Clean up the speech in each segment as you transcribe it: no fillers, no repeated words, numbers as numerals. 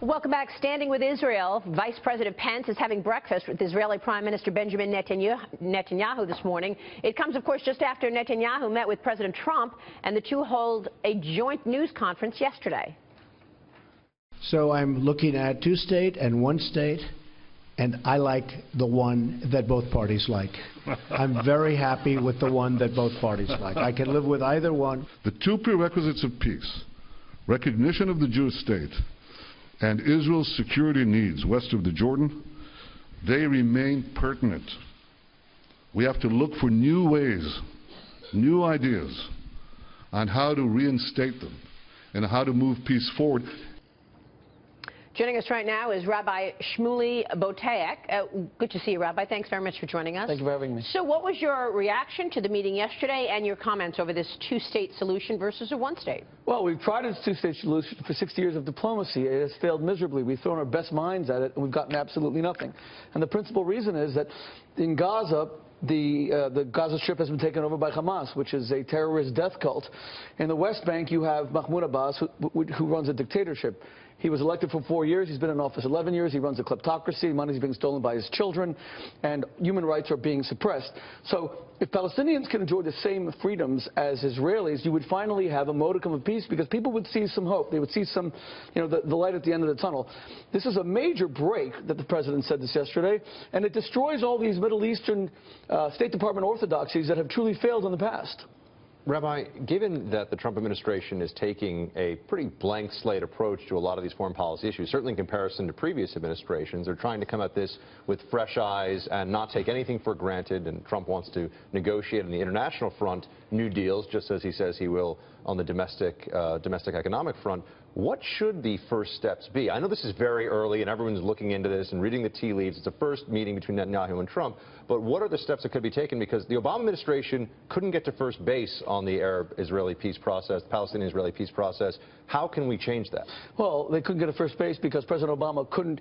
Welcome back. Standing with Israel, Vice President Pence is having breakfast with Israeli Prime Minister Benjamin Netanyahu this morning. It comes, of course, just after Netanyahu met with President Trump, and the two held a joint news conference yesterday. So I'm looking at two-state and one-state, and I like the one that both parties like. I'm very happy with the one that both parties like. I can live with either one. The two prerequisites of peace, recognition of the Jewish state, and Israel's security needs west of the Jordan, they remain pertinent. We have to look for new ways, new ideas on how to reinstate them and how to move peace forward. Joining us right now is Rabbi Shmuley Boteach. Good to see you, Rabbi. Thanks very much for joining us. Thank you for having me. So what was your reaction to the meeting yesterday and your comments over this two-state solution versus a one-state? Well, we've tried this two-state solution for 60 years of diplomacy. It has failed miserably. We've thrown our best minds at it, and we've gotten absolutely nothing. And the principal reason is that in Gaza, the Gaza Strip has been taken over by Hamas, which is a terrorist death cult. In the West Bank, you have Mahmoud Abbas, who runs a dictatorship. He was elected for 4 years. He's been in office 11 years. He runs a kleptocracy. Money is being stolen by his children, and human rights are being suppressed. So if Palestinians can enjoy the same freedoms as Israelis, you would finally have a modicum of peace because people would see some hope. They would see some, the light at the end of the tunnel. This is a major break that the president said this yesterday, and it destroys all these Middle Eastern State Department orthodoxies that have truly failed in the past. Rabbi, given that the Trump administration is taking a pretty blank slate approach to a lot of these foreign policy issues, certainly in comparison to previous administrations, they're trying to come at this with fresh eyes and not take anything for granted, and Trump wants to negotiate on the international front new deals, just as he says he will on the domestic economic front. What should the first steps be? I know this is very early and everyone's looking into this and reading the tea leaves. It's the first meeting between Netanyahu and Trump. But what are the steps that could be taken? Because the Obama administration couldn't get to first base on the Arab-Israeli peace process, the Palestinian-Israeli peace process. How can we change that? Well, they couldn't get to first base because President Obama couldn't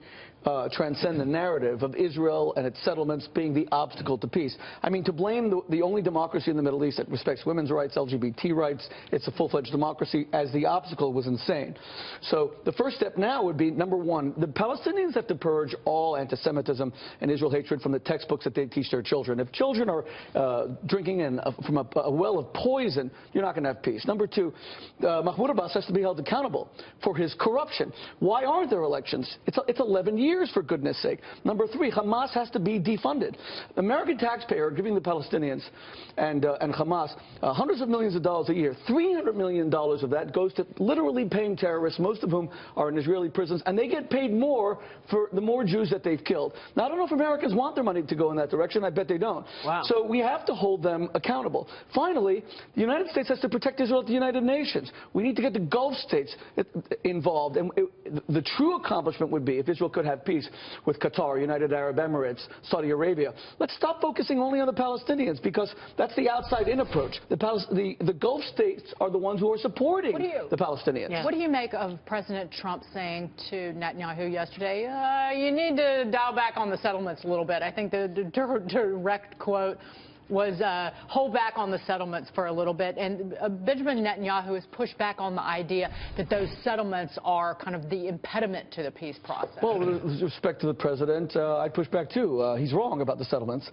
transcend the narrative of Israel and its settlements being the obstacle to peace. I mean, to blame the only democracy in the Middle East that respects women's rights, LGBT rights, it's a full-fledged democracy, as the obstacle was insane. So the first step now would be, number one, the Palestinians have to purge all anti-Semitism and Israel hatred from the textbooks that they teach their children. If children are drinking from a well of poison, you're not going to have peace. Number two, Mahmoud Abbas has to be held accountable for his corruption. Why aren't there elections? It's 11 years, for goodness sake. Number three, Hamas has to be defunded. The American taxpayer giving the Palestinians and Hamas hundreds of millions of dollars a year. $300 million of that goes to literally paying terrorists, most of whom are in Israeli prisons, and they get paid more for the more Jews that they've killed. Now, I don't know if Americans want their money to go in that direction. I bet they don't. Wow. So we have to hold them accountable. Finally, the United States has to protect Israel at the United Nations. We need to get the Gulf states involved. And the true accomplishment would be if Israel could have peace with Qatar, United Arab Emirates, Saudi Arabia. Let's stop focusing only on the Palestinians, because that's the outside-in approach. The Gulf states are the ones who are supporting the Palestinians. Yeah. What do you make of President Trump saying to Netanyahu yesterday, you need to dial back on the settlements a little bit? I think the direct quote was hold back on the settlements for a little bit. And Benjamin Netanyahu has pushed back on the idea that those settlements are kind of the impediment to the peace process. Well, with respect to the president, I'd push back too. He's wrong about the settlements.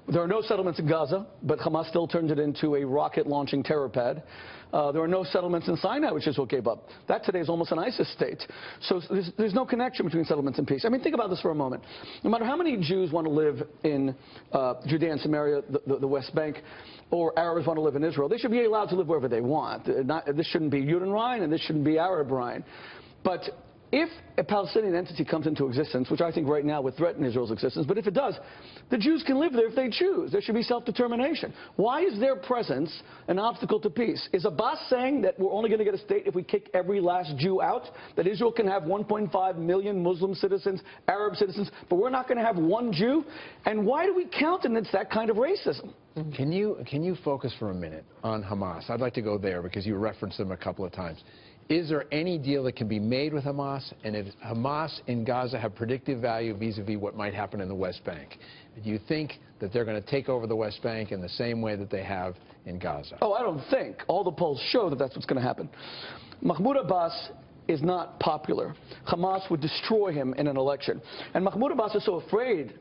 There are no settlements in Gaza, but Hamas still turned it into a rocket-launching terror pad. There are no settlements in Sinai, which Israel gave up. That today is almost an ISIS state. So there's no connection between settlements and peace. I mean, think about this for a moment. No matter how many Jews want to live in Judea and Samaria, the West Bank, or Arabs want to live in Israel, they should be allowed to live wherever they want. This shouldn't be Judean Rhine, and this shouldn't be Arab Rhine. But if a Palestinian entity comes into existence, which I think right now would threaten Israel's existence, but if it does, the Jews can live there if they choose. There should be self-determination. Why is their presence an obstacle to peace? Is Abbas saying that we're only going to get a state if we kick every last Jew out? That Israel can have 1.5 million Muslim citizens, Arab citizens, but we're not going to have one Jew? And why do we countenance that kind of racism? Can you focus for a minute on Hamas? I'd like to go there because you referenced them a couple of times. Is there any deal that can be made with Hamas? And if Hamas in Gaza have predictive value vis-a-vis what might happen in the West Bank? Do you think that they're going to take over the West Bank in the same way that they have in Gaza? Oh, I don't think. All the polls show that that's what's going to happen. Mahmoud Abbas is not popular. Hamas would destroy him in an election. And Mahmoud Abbas is so afraid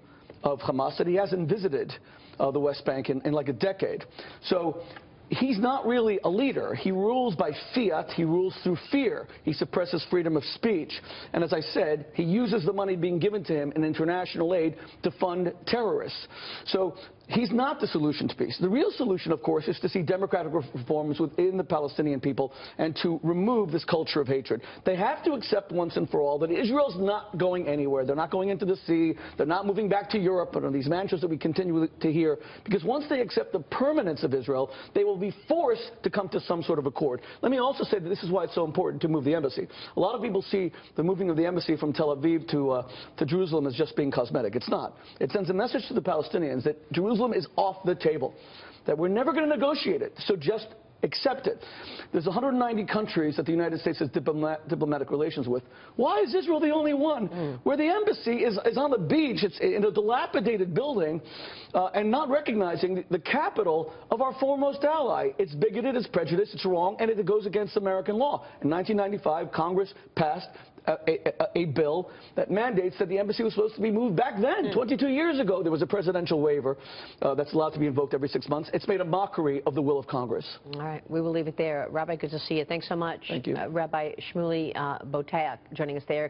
of Hamas that he hasn't visited the West Bank in like a decade. So he's not really a leader. He rules by fiat. He rules through fear. He suppresses freedom of speech. And as I said, he uses the money being given to him in international aid to fund terrorists. So he's not the solution to peace. The real solution, of course, is to see democratic reforms within the Palestinian people and to remove this culture of hatred. They have to accept once and for all that Israel's not going anywhere. They're not going into the sea. They're not moving back to Europe, or these mantras that we continue to hear. Because once they accept the permanence of Israel, they will be forced to come to some sort of accord. Let me also say that this is why it's so important to move the embassy. A lot of people see the moving of the embassy from Tel Aviv to Jerusalem as just being cosmetic. It's not. It sends a message to the Palestinians that Jerusalem is off the table, that we're never going to negotiate it, so just accept it. There's 190 countries that the United States has diplomatic relations with. Why is Israel the only one? Where the embassy is on the beach, it's in a dilapidated building, and not recognizing the capital of our foremost ally. It's bigoted, it's prejudiced, it's wrong, and it goes against American law. In 1995, Congress passed a bill that mandates that the embassy was supposed to be moved back then. 22 years ago, there was a presidential waiver that's allowed to be invoked every 6 months. It's made a mockery of the will of Congress. All right, we will leave it there. Rabbi, good to see you. Thanks so much. Thank you. Rabbi Shmuley Boteach joining us there.